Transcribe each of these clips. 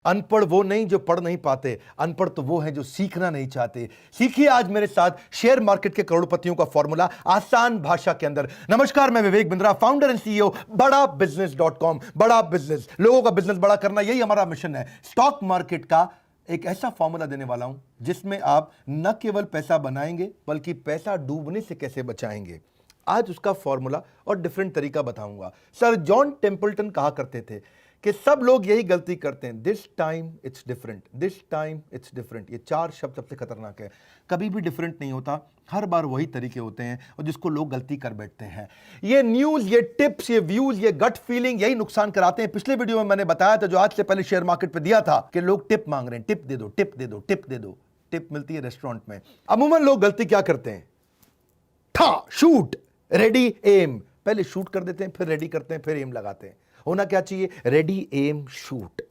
अनपढ़ वो नहीं जो पढ़ नहीं पाते, अनपढ़ तो वो हैं जो सीखना नहीं चाहते। सीखिए आज मेरे साथ शेयर मार्केट के करोड़पतियों का फॉर्मूला आसान भाषा के अंदर। नमस्कार, मैं Vivek Bindra, founder and CEO बड़ा बिजनेस.com। बड़ा बिजनेस, लोगों का बिजनेस बड़ा करना, यही हमारा मिशन है। स्टॉक मार्केट का एक ऐसा फॉर्मूला देने वाला हूं जिसमें आप न केवल पैसा बनाएंगे बल्कि पैसा डूबने से कैसे बचाएंगे। आज उसका फॉर्मूला और डिफरेंट तरीका बताऊंगा। सर जॉन टेम्पल्टन कहा करते थे कि सब लोग यही गलती करते हैं, this time it's different, this time it's different. ये 4 शब्द सबसे खतरनाक है। कभी भी डिफरेंट नहीं होता, हर बार वही तरीके होते हैं और जिसको लोग गलती कर बैठते हैं। ये न्यूज, ये टिप्स, ये व्यूज, ये गट फीलिंग यही नुकसान कराते हैं। पिछले वीडियो में मैंने बताया था, जो आज से पहले शेयर मार्केट पे दिया था, कि लोग टिप मांग रहे हैं, टिप दे दो, टिप दे दो, टिप दे दो। टिप मिलती है रेस्टोरेंट में। अमूमन लोग गलती क्या करते हैं, ठा शूट रेडी एम, पहले शूट कर देते हैं, फिर रेडी करते हैं, फिर एम लगाते हैं। होना क्या चाहिए, रेडी एम शूट।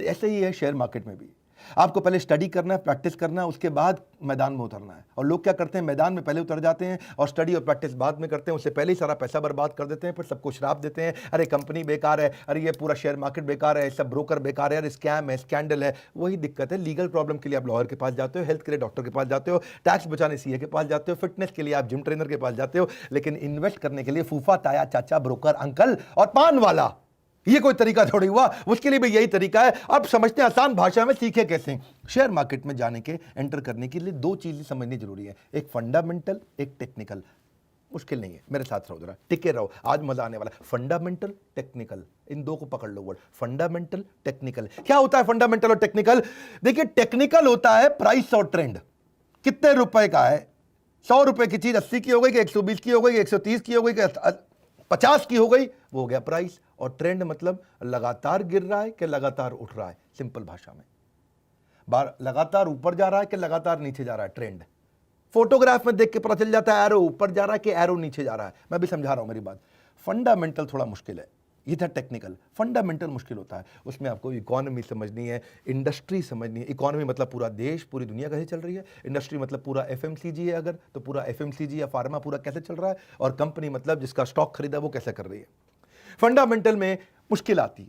ऐसे ही है शेयर मार्केट में भी। आपको पहले स्टडी करना है, प्रैक्टिस करना है, उसके बाद मैदान में उतरना है। और लोग क्या करते हैं, मैदान में पहले उतर जाते हैं और स्टडी और प्रैक्टिस बाद में करते हैं। उससे पहले ही सारा पैसा बर्बाद कर देते हैं, फिर सबको श्राप देते हैं, अरे कंपनी बेकार है, अरे ये पूरा शेयर मार्केट बेकार है, सब ब्रोकर बेकार है, अरे स्कैम है, स्कैंडल है। वही दिक्कत है। लीगल प्रॉब्लम के लिए आप लॉयर के पास जाते हो, हेल्थ के लिए डॉक्टर के पास जाते हो, टैक्स बचाने सीए के पास जाते हो, फिटनेस के लिए आप जिम ट्रेनर के पास जाते हो, लेकिन इन्वेस्ट करने के लिए फूफा, ताया, चाचा, ब्रोकर, अंकल और पान वाला, ये कोई तरीका थोड़ी हुआ। उसके लिए भी यही तरीका है। अब समझते हैं आसान भाषा में, सीखे कैसे। शेयर मार्केट में जाने के, एंटर करने के लिए 2 चीजें समझनी जरूरी है, एक फंडामेंटल, एक टेक्निकल। मुश्किल नहीं है, मेरे साथ रहो जरा, टिके रहो, आज मजा आने वाला है। फंडामेंटल, टेक्निकल, इन 2 को पकड़ लो वर्ड, फंडामेंटल, टेक्निकल। क्या होता है फंडामेंटल और टेक्निकल? देखिए, टेक्निकल होता है प्राइस और ट्रेंड, कितने रुपए का है। 100 रुपए की चीज 80 की हो गई कि 120 की हो गई, 130 की हो गई कि 50 की हो गई, वो हो गया प्राइस। और ट्रेंड मतलब लगातार गिर रहा है कि लगातार उठ रहा है। सिंपल भाषा में, लगातार ऊपर जा रहा है कि लगातार नीचे जा रहा है। ट्रेंड फोटोग्राफ में देख के पता चल जाता है, एरो ऊपर जा रहा है कि एरो नीचे जा रहा है। मैं भी समझा रहा हूं मेरी बात। फंडामेंटल थोड़ा मुश्किल है, ये था टेक्निकल। फंडामेंटल मुश्किल होता है, उसमें आपको इकोनॉमी समझनी है, इंडस्ट्री समझनी है। इकोनॉमी मतलब पूरा देश, पूरी दुनिया कैसे चल रही है। इंडस्ट्री मतलब पूरा एफएमसीजी है अगर, तो पूरा एफएमसीजी या फार्मा पूरा कैसे चल रहा है। और कंपनी मतलब जिसका स्टॉक खरीदा वो कैसे कर रही है। फंडामेंटल में मुश्किल आती है,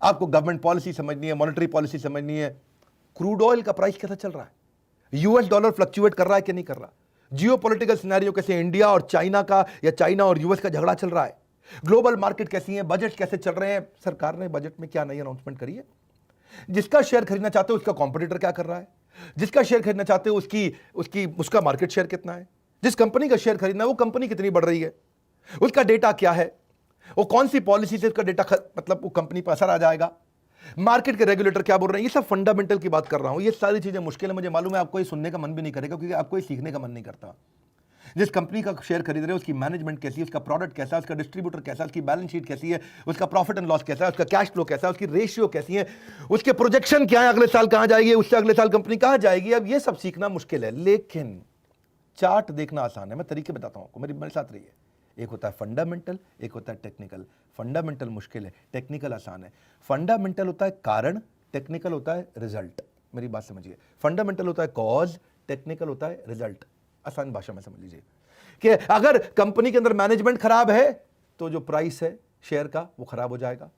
आपको गवर्नमेंट पॉलिसी समझनी है, मॉनेटरी पॉलिसी समझनी है। क्रूड ऑयल का प्राइस कैसा चल रहा है, यूएस डॉलर फ्लक्चुएट कर रहा है कि नहीं कर रहा, जियोपॉलिटिकल सिनेरियो कैसे, इंडिया और चाइना का या चाइना और यूएस का झगड़ा चल रहा है, ग्लोबल मार्केट कैसी है, बजट कैसे चल रहे हैं, सरकार ने बजट में क्या नई अनाउंसमेंट करी है, जिसका शेयर खरीदना चाहते हो उसका कॉम्पिटिटर क्या कर रहा है, जिसका शेयर खरीदना चाहते हो उसका मार्केट शेयर कितना है, जिस कंपनी का शेयर खरीदना है वो कंपनी कितनी बढ़ रही है, उसका डेटा क्या है, वो कौन सी पॉलिसी से उसका डेटा मतलब वो कंपनी पर असर आ जाएगा, मार्केट के रेगुलेटर क्या बोल रहे हैं। ये सब फंडामेंटल की बात कर रहा हूं। ये सारी चीजें मुश्किल है, मुझे मालूम है, आपको ये सुनने का मन भी नहीं करेगा क्योंकि आपको ये सीखने का मन नहीं करता। जिस कंपनी का शेयर खरीद रहे हो उसकी मैनेजमेंट कैसी है, उसका प्रोडक्ट कैसा है, उसका डिस्ट्रीब्यूटर कैसा है, उसकी बैलेंस शीट कैसी है, उसका प्रॉफिट एंड लॉस कैसा है, उसका कैश फ्लो कैसा है, उसकी रेशियो कैसी है, उसके प्रोजेक्शन क्या है, अगले साल कहां जाएगी, उससे अगले साल कंपनी कहां जाएगी। अब ये सब सीखना मुश्किल है, लेकिन चार्ट देखना आसान है। मैं तरीके बताता हूं आपको, मेरे साथ रहिए। एक होता है फंडामेंटल, एक होता है टेक्निकल। फंडामेंटल मुश्किल है, टेक्निकल आसान है। फंडामेंटल होता है कारण, टेक्निकल होता है रिजल्ट। मेरी बात समझिए, फंडामेंटल होता है कॉज, टेक्निकल होता है रिजल्ट। आसान भाषा में समझ लीजिए कि अगर कंपनी के अंदर मैनेजमेंट खराब है तो जो प्राइस है शेयर का वो खराब हो जाएगा।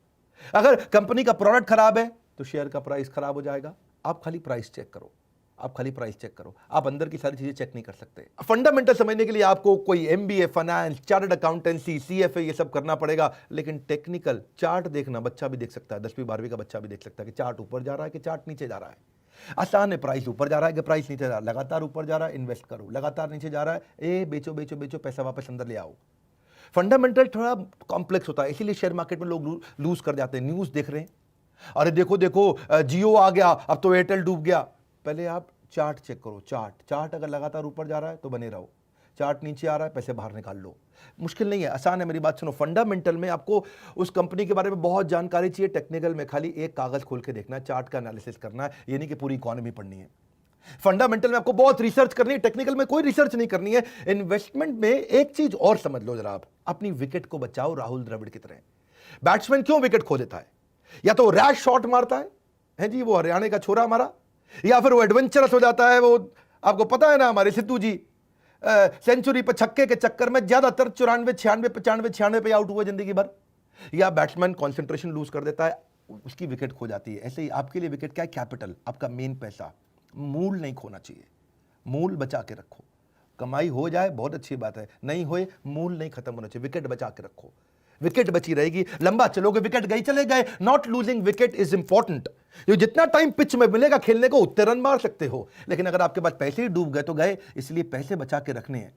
अगर कंपनी का प्रोडक्ट खराब है तो शेयर का प्राइस खराब हो जाएगा। आप खाली प्राइस चेक करो, आप खाली प्राइस चेक करो, आप अंदर की सारी चीजें चेक नहीं कर सकते। फंडामेंटल समझने के लिए आपको कोई MBA, finance, chartered accountancy, CFA ये सब करना पड़ेगा। लेकिन टेक्निकल चार्ट देखना बच्चा भी देख सकता है, 10वीं 12वीं का बच्चा भी देख सकता है कि चार्ट ऊपर जा रहा है कि चार्ट नीचे जा रहा है। आसान है, प्राइस ऊपर जा रहा है कि प्राइस नीचे जा रहा है। लगातार ऊपर जा रहा है, इन्वेस्ट करो, लगातार नीचे जा रहा है, ए बेचो बेचो बेचो, पैसा वापस अंदर ले आओ। फंडामेंटल थोड़ा कॉम्प्लेक्स होता है, इसीलिए शेयर मार्केट में लोग लूज कर जाते हैं। न्यूज देख रहे हैं, अरे देखो देखो जियो आ गया, अब तो एयरटेल डूब गया। पहले आप चार्ट चेक करो, चार्ट अगर लगातार ऊपर जा रहा है तो बने रहो, चार्ट नीचे आ रहा है पैसे बाहर निकाल लो। मुश्किल नहीं है, आसान है, मेरी बात सुनो। फंडामेंटल में आपको उस कंपनी के बारे में बहुत जानकारी चाहिए, टेक्निकल में खाली एक कागज खोल के देखना है, चार्ट का एनालिसिस करना है, ये नहीं कि पूरी इकोनॉमी पढ़नी है। फंडामेंटल में आपको बहुत रिसर्च करनी है, टेक्निकल में कोई रिसर्च नहीं करनी है। इन्वेस्टमेंट में एक चीज और समझ लो जरा, आप अपनी विकेट को बचाओ राहुल द्रविड़ की तरह। बैट्समैन क्यों विकेट खो देता है? या तो रैश शॉट मारता है जी, वो हरियाणा का छोरा हमारा, या फिर वो एडवेंचरस हो जाता है। वो आपको पता है ना, हमारे सिद्धू जी सेंचुरी पर छक्के के चक्कर में ज्यादातर 94, 96, 95, 96 पे आउट हुए जिंदगी भर। या बैट्समैन कंसंट्रेशन लूज कर देता है, उसकी विकेट खो जाती है। ऐसे ही आपके लिए विकेट क्या है? कैपिटल, आपका मेन पैसा। मूल नहीं खोना चाहिए, मूल बचा के रखो। कमाई हो जाए बहुत अच्छी बात है, नहीं होए मूल नहीं खत्म होना चाहिए, विकेट बचा के रखो। विकेट बची रहेगी, लंबा चलोगे, विकेट गई चले गए। Not losing wicket is important. जो जितना टाइम पिच में मिलेगा खेलने को उतने रन मार सकते हो, लेकिन अगर आपके पास पैसे ही डूब गए तो गए, इसलिए पैसे बचा के रखने हैं।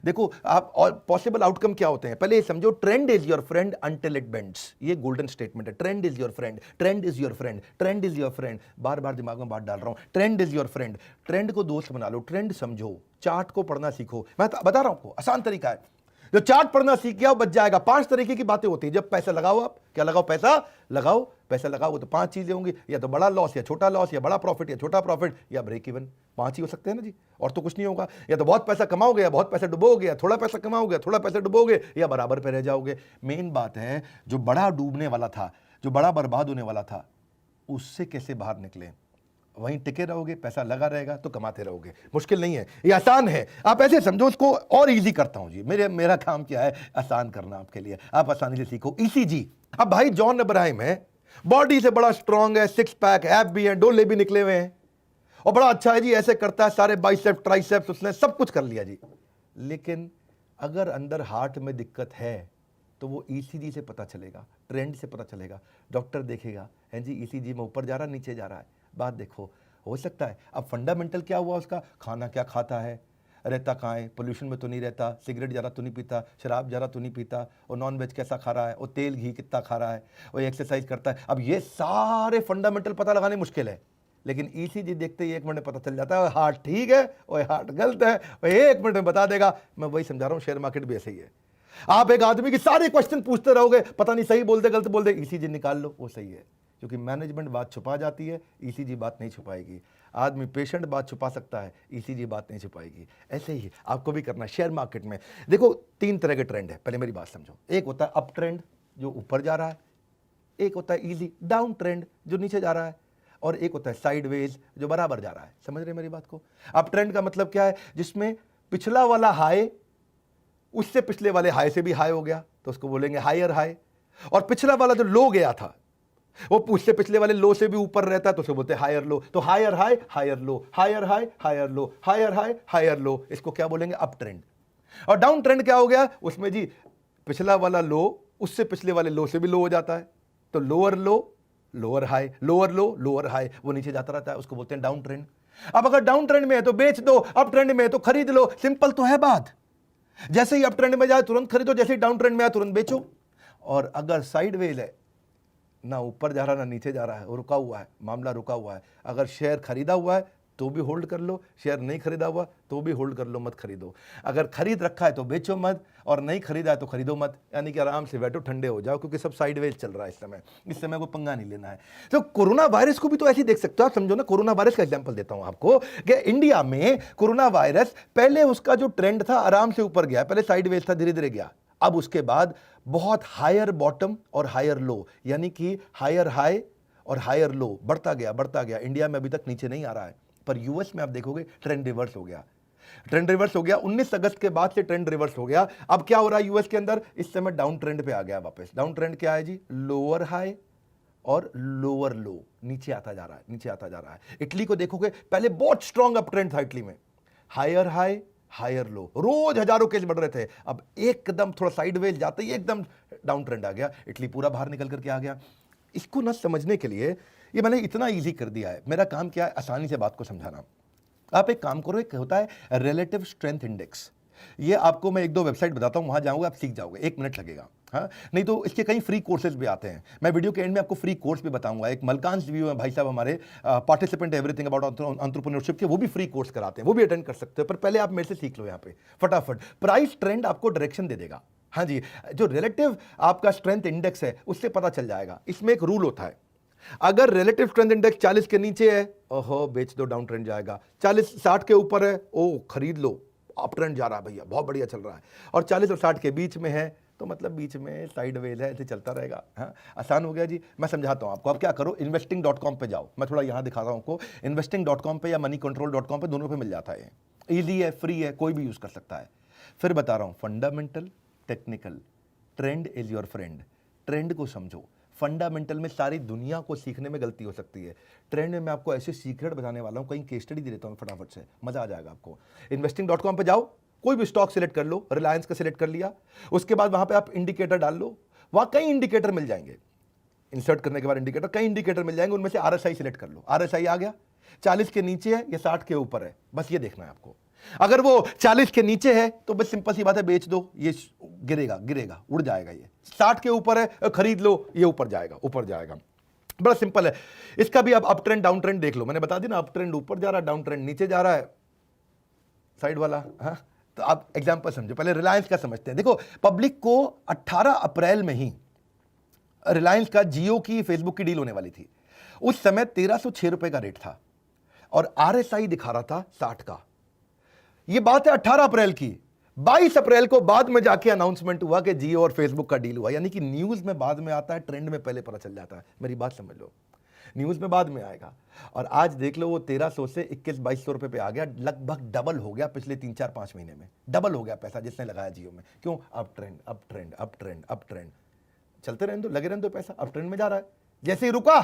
देखो आप, और पॉसिबल आउटकम क्या होते हैं पहले ये समझो। Trend is your friend until it bends, ये गोल्डन स्टेटमेंट है। Trend is your friend, trend is your friend, trend is your friend. बार बार दिमाग में बात डाल रहा हूं, trend is your friend. Trend को दोस्त बना लो, ट्रेंड समझो, चार्ट को पढ़ना सीखो। मैं बता रहा हूं आपको, आसान तरीका है। जो चार्ट पढ़ना सीख गया वो बच जाएगा। 5 तरीके की बातें होती है। जब पैसा लगाओ, आप क्या लगाओ? पैसा लगाओ। पैसा लगाओ तो 5 चीजें होंगी, या तो बड़ा लॉस या छोटा लॉस, या बड़ा प्रॉफिट या छोटा प्रॉफिट, या ब्रेक इवन। 5 ही हो सकते हैं ना जी, और तो कुछ नहीं होगा। या तो बहुत पैसा कमाओगे, या बहुत पैसा डुबोगे, या थोड़ा पैसा कमाओगे, थोड़ा पैसा डुबोगे, या बराबर पे रह जाओगे। मेन बात है, जो बड़ा डूबने वाला था, जो बड़ा बर्बाद होने वाला था, उससे कैसे बाहर निकले। वहीं टिके रहोगे, पैसा लगा रहेगा तो कमाते रहोगे। मुश्किल नहीं है, ये आसान है। आप ऐसे समझो, उसको और इजी करता हूं जी। मेरा काम क्या है? आसान करना आपके लिए। आप आसानी से सीखो। ईसीजी। अब भाई जॉन इब्राहिम है, बॉडी से बड़ा स्ट्रांग है, 6 पैक, एब भी है, डोले भी निकले हुए हैं, और बड़ा अच्छा है जी, ऐसे करता है, सारे बाइसेप ट्राइसेप्स उसने सब कुछ कर लिया जी। लेकिन अगर अंदर हार्ट में दिक्कत है तो वो ईसीजी से पता चलेगा, ट्रेंड से पता चलेगा। डॉक्टर देखेगा, है जी ईसीजी में ऊपर जा रहा है, नीचे जा रहा है। बात देखो, हो सकता है। अब फंडामेंटल क्या हुआ उसका? खाना क्या खाता है, रहता कहाँ है, पोल्यूशन में तो नहीं रहता, सिगरेट ज़्यादा तो नहीं पीता, शराब ज़्यादा तो नहीं पीता, और नॉन वेज कैसा खा रहा है, और तेल घी कितना खा रहा है, और एक्सरसाइज करता है। अब ये सारे फंडामेंटल पता लगाने मुश्किल है, लेकिन ईसीजी देखते ही 1 मिनट में पता चल जाता है। हार्ट ठीक है और हार्ट गलत है, और 1 मिनट में बता देगा। मैं वही समझा रहा हूँ, शेयर मार्केट भी ऐसे ही है। आप एक आदमी की सारे क्वेश्चन पूछते रहोगे, पता नहीं सही बोल दे गलत बोल दे, ईसीजी निकाल लो, वो सही है। क्योंकि मैनेजमेंट बात छुपा जाती है, ईसीजी बात नहीं छुपाएगी। आदमी पेशेंट बात छुपा सकता है, ईसीजी बात नहीं छुपाएगी। ऐसे ही आपको भी करना है शेयर मार्केट में। देखो 3 तरह के ट्रेंड है, पहले मेरी बात समझो। एक होता है अप ट्रेंड जो ऊपर जा रहा है, एक होता है इजी डाउन ट्रेंड जो नीचे जा रहा है, और एक होता है साइडवेज जो बराबर जा रहा है। समझ रहे मेरी बात को? अप ट्रेंड का मतलब क्या है? जिसमें पिछला वाला हाई उससे पिछले वाले हाई से भी हाई हो गया तो उसको बोलेंगे हायर हाई, और पिछला वाला जो लो गया था वो उससे पिछले वाले लो से भी ऊपर रहता है तो उसे बोलते हैं हायर लो। तो higher high higher low, higher high higher low, higher high higher low, इसको क्या बोलेंगे? Up trend. और डाउन ट्रेंड क्या हो गया? उसमें जी पिछला वाला लो उससे पिछले वाले लो से भी लो हो जाता है, तो लोअर लो लोअर हाई, लोअर लो लोअर हाई, वो नीचे जाता रहता है, उसको बोलते हैं डाउन ट्रेंड। अब अगर डाउन ट्रेंड में है तो बेच दो, अप ट्रेंड में है तो खरीद लो। सिंपल तो है बात। जैसे ही अप ट्रेंड में जाए तुरंत खरीदो, जैसे ही डाउन ट्रेंड में आए तुरंत बेचो। और अगर साइडवेज है, ना ऊपर जा रहा ना नीचे जा रहा है, वो रुका हुआ है, मामला रुका हुआ है, अगर शेयर खरीदा हुआ है तो भी होल्ड कर लो, शेयर नहीं खरीदा हुआ तो भी होल्ड कर लो, मत खरीदो। अगर खरीद रखा है तो बेचो मत, और नहीं खरीदा है तो खरीदो मत। यानी कि आराम से बैठो, ठंडे हो जाओ, क्योंकि सब साइडवेज चल रहा है इस समय कोई पंगा नहीं लेना है। तो कोरोना वायरस को भी तो ऐसे ही देख सकते हो आप। समझो ना, कोरोना वायरस का एग्जांपल देता हूं आपको कि इंडिया में कोरोना वायरस पहले उसका जो ट्रेंड था आराम से ऊपर गया, पहले साइडवेज था, धीरे धीरे गया। अब उसके बाद बहुत हायर बॉटम और हायर लो, यानी कि हायर हाई और हायर लो, बढ़ता गया। इंडिया में अभी तक नीचे नहीं आ रहा है, पर यूएस में आप देखोगे ट्रेंड रिवर्स हो गया। ट्रेंड रिवर्स हो गया 19 अगस्त के बाद से, ट्रेंड रिवर्स हो गया। अब क्या हो रहा है यूएस के अंदर? इस समय डाउन ट्रेंड पे आ गया वापस। डाउन ट्रेंड क्या है जी? लोअर हाई और लोअर लो, नीचे आता जा रहा है। इटली को देखोगे, पहले बहुत स्ट्रॉन्ग अप ट्रेंड था इटली में, हायर हाई हायर लो, रोज हजारों केस बढ़ रहे थे। अब एकदम थोड़ा साइडवेज जाते ही एकदम डाउन ट्रेंड आ गया, इटली पूरा बाहर निकल करके आ गया। इसको ना समझने के लिए ये मैंने इतना इजी कर दिया है। मेरा काम क्या है? आसानी से बात को समझाना। आप एक काम करो, एक होता है रिलेटिव स्ट्रेंथ इंडेक्स। ये आपको मैं 1-2 वेबसाइट बताता हूं, वहां जाओगे आप सीख जाओगे, 1 मिनट लगेगा। हाँ, नहीं तो इसके कई फ्री कोर्सेज भी आते हैं। मैं वीडियो के एंड में आपको फ्री कोर्स भी बताऊंगा। एक मलकांश व्यू है भाई साहब हमारे, पार्टिसिपेंट एवरीथिंग अबाउट एंटरप्रेन्योरशिप के, वो भी फ्री कोर्स कराते हैं, वो भी अटेंड कर सकते हो। पर पहले आप मेरे से सीख लो यहाँ पे फटाफट। प्राइस ट्रेंड आपको डायरेक्शन दे देगा। हाँ जी, जो रिलेटिव आपका स्ट्रेंथ इंडेक्स है उससे पता चल जाएगा। इसमें एक रूल होता है, अगर रिलेटिव स्ट्रेंथ इंडेक्स 40 के नीचे है, ओहो बेच दो, डाउन ट्रेंड जाएगा। 60 के ऊपर है, ओ खरीद लो, अप ट्रेंड जा रहा है भैया, बहुत बढ़िया चल रहा है। और 40 और 60 के बीच में है तो मतलब बीच में साइडवेज है, ऐसे चलता रहेगा। हाँ, आसान हो गया जी। मैं समझाता हूँ आपको। अब क्या करो, investing.com पे जाओ। मैं थोड़ा यहाँ दिखाता हूँ आपको। investing.com पे या moneycontrol.com पे, दोनों पे मिल जाता है। ईजी है, फ्री है, कोई भी यूज कर सकता है। फिर बता रहा हूँ, fundamental, technical, trend is your friend. Trend को समझो, फंडामेंटल में सारी दुनिया को सीखने में गलती हो सकती है। ट्रेंड में मैं आपको ऐसे सीक्रेट बताने वाला हूं, कहीं केस स्टडी दे देता हूं फटाफट से, मजा आ जाएगा आपको। investing.com पे जाओ, कोई भी स्टॉक सिलेक्ट कर लो, रिलायंस का सिलेक्ट कर लिया, उसके बाद वहां पे आप इंडिकेटर डाल लो, वहां कई इंडिकेटर मिल जाएंगे। इंसर्ट करने के बाद इंडिकेटर, कई इंडिकेटर मिल जाएंगे, उनमें से आरएसआई सिलेक्ट कर लो। आरएसआई आ गया, 40 के नीचे है या 60 के ऊपर है, बस ये देखना है आपको। अगर वो 40 के नीचे है तो बस सिंपल सी बात है, बेच दो, ये गिरेगा गिरेगा उड़ जाएगा। ये 60 के ऊपर है, खरीद लो, ये ऊपर जाएगा ऊपर जाएगा। बड़ा सिंपल है। इसका भी आप अप ट्रेंड डाउन ट्रेंड देख लो, मैंने बता दी ना, अप ट्रेंड ऊपर जा रहा है, डाउन ट्रेंड नीचे जा रहा है, साइड वाला। हाँ, तो आप एग्जांपल समझो, पहले रिलायंस का समझते हैं। देखो, पब्लिक को 18 अप्रैल में ही रिलायंस का जियो की फेसबुक की डील होने वाली थी। उस समय 1306 रुपए का रेट था और आरएसआई दिखा रहा था 60 का। यह बात है 18 अप्रैल की। 22 अप्रैल को बाद में जाके अनाउंसमेंट हुआ कि जियो और फेसबुक का डील हुआ। यानी कि न्यूज में बाद में आता है, ट्रेंड में पहले पता चल जाता है। मेरी बात समझ लो, न्यूज में बाद में आएगा। और आज देख लो, वो 1300 से 21-2200 रुपए पे आ गया, लगभग डबल हो गया पिछले 3-4-5 महीने में। डबल हो गया पैसा जिसने लगाया जियो में। क्यों? Up trend up trend up trend up trend, चलते रहने दो, लगे रहने दो, पैसा अप ट्रेंड में जा रहा है। जैसे ही रुका,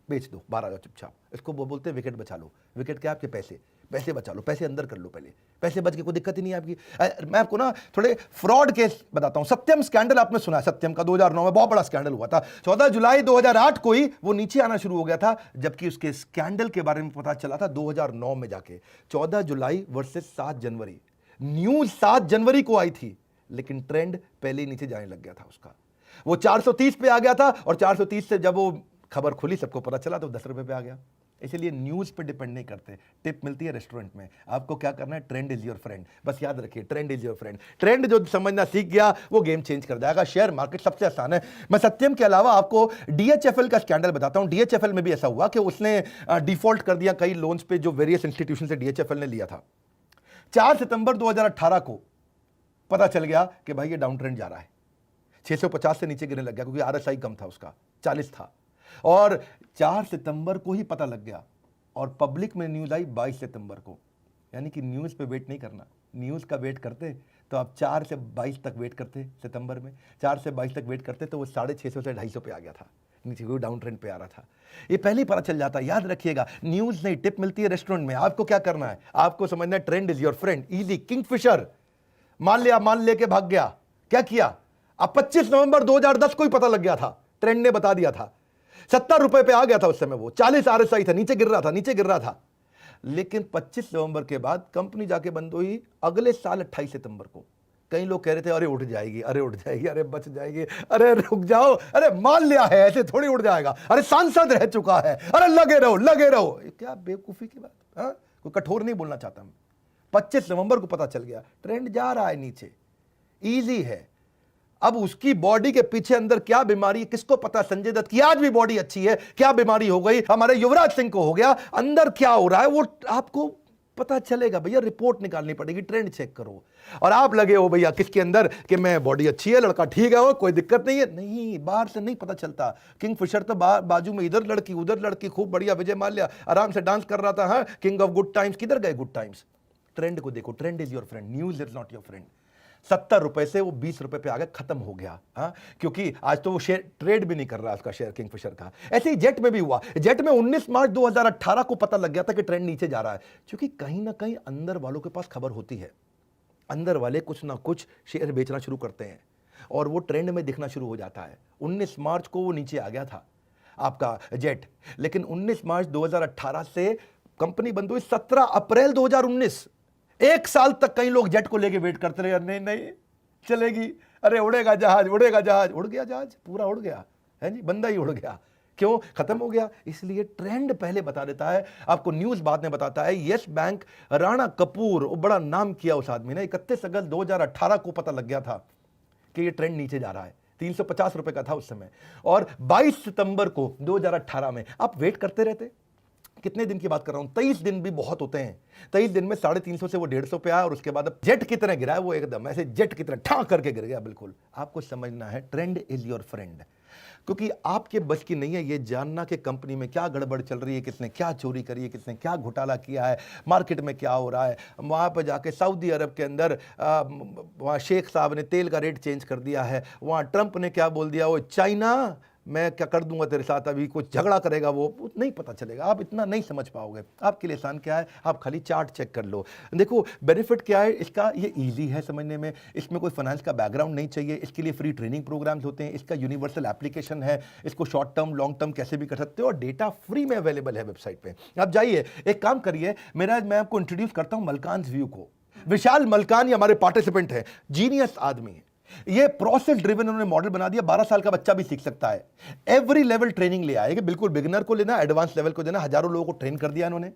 बेच दो, बाहर आ जाओ चुपचाप। इसको वो बोलते हैं विकेट बचा लो। विकेट क्या? आपके पैसे, पैसे बचा लो, पैसे अंदर कर लो पहले, पैसे बच के कोई दिक्कत ही नहीं है आपकी। मैं आपको ना थोड़े फ्रॉड केस बताता हूं। सत्यम स्कैंडल आपने सुना है? सत्यम का 2009 में बहुत बड़ा स्कैंडल हुआ था। 14 जुलाई 2008 को ही वो नीचे आना शुरू हो गया था, जबकि उसके स्कैंडल के बारे में पता चला था 2009 में जाके। 14 जुलाई वर्सेस 7 जनवरी, न्यूज 7 जनवरी को आई थी, लेकिन ट्रेंड पहले ही नीचे जाने लग गया था उसका। वो 430 पे आ गया था और 430 से जब वो खबर खुली, सबको पता चला, तो 10 रुपए पे आ गया। इसलिए न्यूज पे डिपेंड नहीं करते। टिप मिलती है रेस्टोरेंट में, आपको क्या करना है? Trend is your friend. बस याद रखिए, trend is your friend. Trend जो समझना सीख गया, वो गेम चेंज कर जाएगा। शेयर मार्केट सबसे आसान है। मैं सत्यम के अलावा आपको डीएचएफएल का स्कैंडल बताता हूं। डीएचएफएल में भी ऐसा हुआ कि उसने डिफॉल्ट कर दिया कई लोन्स पे जो वेरियस इंस्टीट्यूशन से डीएचएफएल ने लिया था। 4 सितंबर 2018 को पता चल गया कि भाई ये डाउन ट्रेंड जा रहा है। 650 से नीचे गिरने लग गया, क्योंकि आरएसआई कम था उसका, 40 था। और 4 सितंबर को ही पता लग गया, और पब्लिक में न्यूज आई 22 सितंबर को। यानी कि न्यूज पे वेट नहीं करना। न्यूज का वेट करते तो आप 4 से 22 तक वेट करते, सितंबर में 4 से 22 तक वेट करते तो वो 650 से 250 पे आ गया था, नीचे कोई डाउन ट्रेंड पे आ रहा था। ये पहले ही पता चल जाता है। याद रखिएगा, न्यूज नहीं, टिप मिलती है रेस्टोरेंट में। आपको क्या करना है? आपको समझना है trend is your friend. Easy, Kingfisher मान लेके भाग गया। क्या किया? अब 25 नवंबर 2010 को ही पता लग गया था, ट्रेंड ने बता दिया था। 70 रुपए पे आ गया था उस समय, वो 40 आरएसआई था, नीचे गिर रहा था। लेकिन 25 नवंबर के बाद कंपनी जाके बंद हुई अगले साल 28 सितंबर को। कई लोग कह रहे थे अरे उठ जाएगी, अरे बच जाएगी, अरे रुक जाओ, अरे मान लिया है, ऐसे थोड़ी उड़ जाएगा, अरे सांसद रह चुका है, अरे लगे रहो। क्या बेवकूफी की बात। कोई कठोर नहीं बोलना चाहता मैं। 25 नवंबर को पता चल गया, ट्रेंड जा रहा है नीचे। इजी है। अब उसकी बॉडी के पीछे अंदर क्या बीमारी है, किसको पता? संजय दत्त की आज भी बॉडी अच्छी है, क्या बीमारी हो गई? हमारे युवराज सिंह को हो गया, अंदर क्या हो रहा है वो आपको पता चलेगा। भैया रिपोर्ट निकालनी पड़ेगी, ट्रेंड चेक करो। और आप लगे हो भैया किसके अंदर कि मैं बॉडी अच्छी है, लड़का ठीक है, कोई दिक्कत नहीं है। नहीं, बाहर से नहीं पता चलता। किंगफिशर तो बाजू में इधर लड़की उधर लड़की, खूब बढ़िया विजय माल्या आराम से डांस कर रहा था। हाँ, किंग ऑफ गुड टाइम्स, किधर गए गुड टाइम्स? ट्रेंड को देखो, trend is your friend, news is not your friend. 70 रुपए से वो 20 रुपए पे आ गया, खत्म हो गया। हाँ, क्योंकि आज तो वो शेयर ट्रेड भी नहीं कर रहा उसका शेयर, किंगफिशर का। ऐसे ही जेट में भी हुआ। जेट में 19 मार्च 2018 को पता लग गया था कि ट्रेंड नीचे जा रहा है, क्योंकि कहीं ना कहीं अंदर वालों के पास खबर होती है। अंदर वाले कुछ ना कुछ शेयर बेचना शुरू करते हैं और वो ट्रेंड में दिखना शुरू हो जाता है। 19 मार्च को वो नीचे आ गया था आपका जेट, लेकिन 19 मार्च 2018 से कंपनी बंद हुई 17 अप्रैल 2019। 1 साल तक कई लोग जेट को लेके वेट करते रहे, नहीं चलेगी, अरे उड़ेगा जहाज, उड़ गया जहाज, पूरा उड़ गया है जी, बंदा ही उड़ गया। क्यों? खत्म हो गया। इसलिए ट्रेंड पहले बता देता है आपको, न्यूज बाद में बताता है। यस बैंक, राणा कपूर, बड़ा नाम किया उस आदमी ने। 31 अगस्त 2018 को पता लग गया था कि ये ट्रेंड नीचे जा रहा है। 350 रुपए का था उस समय, और 22 सितंबर को 2018 में आप वेट करते रहते। कितने दिन की बात कर रहा हूं? 23 दिन भी बहुत होते हैं। 23 दिन में 350 से वो 150 पे आया, और उसके बाद अब जेट की तरह गिरा है वो, एकदम ऐसे जेट की तरह ठां करके गिर गया। बिल्कुल आपको समझना है, ट्रेंड इज योर फ्रेंड। क्योंकि आपके बस की नहीं है ये जानना कि कंपनी में क्या गड़बड़ चल रही है, किसने क्या चोरी करी है, किसने क्या घोटाला किया है, मार्केट में क्या हो रहा है। वहाँ पर जाके सऊदी अरब के अंदर वहाँ शेख साहब ने तेल का रेट चेंज कर दिया है, वहाँ ट्रंप ने क्या बोल दिया, वो चाइना मैं क्या कर दूंगा तेरे साथ, अभी कुछ झगड़ा करेगा वो नहीं पता चलेगा, आप इतना नहीं समझ पाओगे। आपके लिए आसान क्या है, आप खाली चार्ट चेक कर लो। देखो बेनिफिट क्या है इसका, ये ईजी है समझने में, इसमें कोई फाइनेंस का बैकग्राउंड नहीं चाहिए, इसके लिए फ्री ट्रेनिंग प्रोग्राम्स होते हैं, इसका यूनिवर्सल एप्लीकेशन है, इसको शॉर्ट टर्म लॉन्ग टर्म कैसे भी कर सकते हो, और डेटा फ्री में अवेलेबल है वेबसाइट पे। आप जाइए, एक काम करिए, मैं आपको इंट्रोड्यूस करता हूं मलकान्स व्यू को। विशाल मलकान ये हमारे पार्टिसिपेंट है, जीनियस आदमी है, ये प्रोसेस ड्रिवन उन्होंने मॉडल बना दिया, 12 साल का बच्चा भी सीख सकता है। एवरी लेवल ट्रेनिंग ले आएगा, बिल्कुल बिगिनर को लेना, एडवांस लेवल को देना, हजारों लोगों को ट्रेन कर दिया इन्होंने।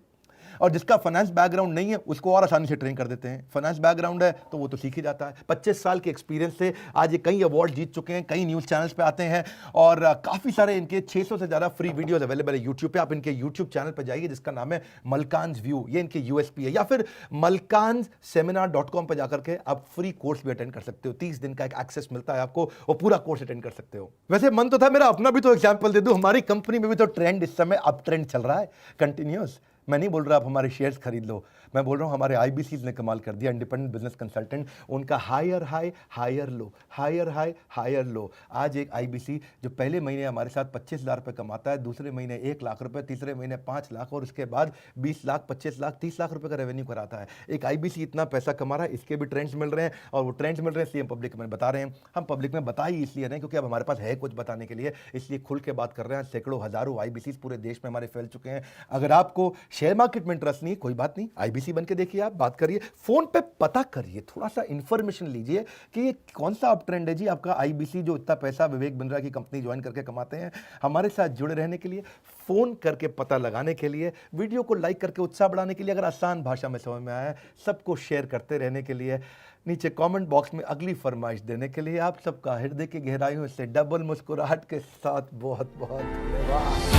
और जिसका फाइनेंस बैकग्राउंड नहीं है उसको और आसानी से ट्रेन कर देते हैं, फाइनेंस बैकग्राउंड है तो वो तो सीख ही जाता है। 25 साल के एक्सपीरियंस से आज ये कई अवार्ड जीत चुके हैं, कई न्यूज़ चैनल्स पे आते हैं, और काफ़ी सारे इनके 600 से ज़्यादा फ्री वीडियोस अवेलेबल है यूट्यूब पे। आप इनके यूट्यूब चैनल पर जाइए जिसका नाम है मलकान्स व्यू, ये इनके यूएसपी है, या फिर malkansSeminar.com पर जाकर के आप फ्री कोर्स भी अटेंड कर सकते हो। 30 दिन का एक एक्सेस मिलता है आपको, वो पूरा कोर्स अटेंड कर सकते हो। वैसे मन तो था मेरा अपना भी तो एग्जाम्पल दे दूं, हमारी कंपनी में भी तो ट्रेंड इस समय अप ट्रेंड चल रहा है कंटिन्यूस। मैं नहीं बोल रहा आप हमारे शेयर्स खरीद लो, मैं बोल रहा हूँ हमारे आईबीसीज ने कमाल कर दिया, इंडिपेंडेंट बिजनेस कंसल्टेंट, उनका higher high higher low, higher high higher low. आज एक आईबीसी जो पहले महीने हमारे साथ 25,000 रुपये कमाता है, दूसरे महीने 1 लाख रुपये, तीसरे महीने 5 लाख, और उसके बाद 20 लाख, 25 लाख, 30 लाख रुपये का रेवेन्यू कराता है। एक आईबीसी इतना पैसा कमा रहा है, इसके भी ट्रेंड्स मिल रहे हैं, और वो ट्रेंड्स मिल रहे हैं इसलिए हम पब्लिक में बता रहे हैं। हम पब्लिक में बता ही इसलिए नहीं क्योंकि अब हमारे पास है कुछ बताने के लिए, इसलिए खुल के बात कर रहे हैं। सैकड़ों हजारों आईबीसी पूरे देश में हमारे फैल चुके हैं। अगर आपको शेयर मार्केट में इंटरेस्ट नहीं, कोई बात नहीं, आईबीसी बन के देखिए, आप बात करिए, फोन पे पता करिए, थोड़ा सा इंफॉर्मेशन लीजिए कि ये कौन सा अप ट्रेंड है जी आपका आईबीसी जो इतना पैसा विवेक बिंद्रा की कंपनी ज्वाइन करके कमाते हैं। हमारे साथ जुड़े रहने के लिए, फोन करके पता लगाने के लिए, वीडियो को लाइक करके उत्साह बढ़ाने के लिए, अगर आसान भाषा में समझ में आया, सबको शेयर करते रहने के लिए, नीचे कमेंट बॉक्स में अगली फरमाइश देने के लिए, आप सबका हृदय की गहराइयों से डबल मुस्कुराहट के साथ बहुत बहुत धन्यवाद।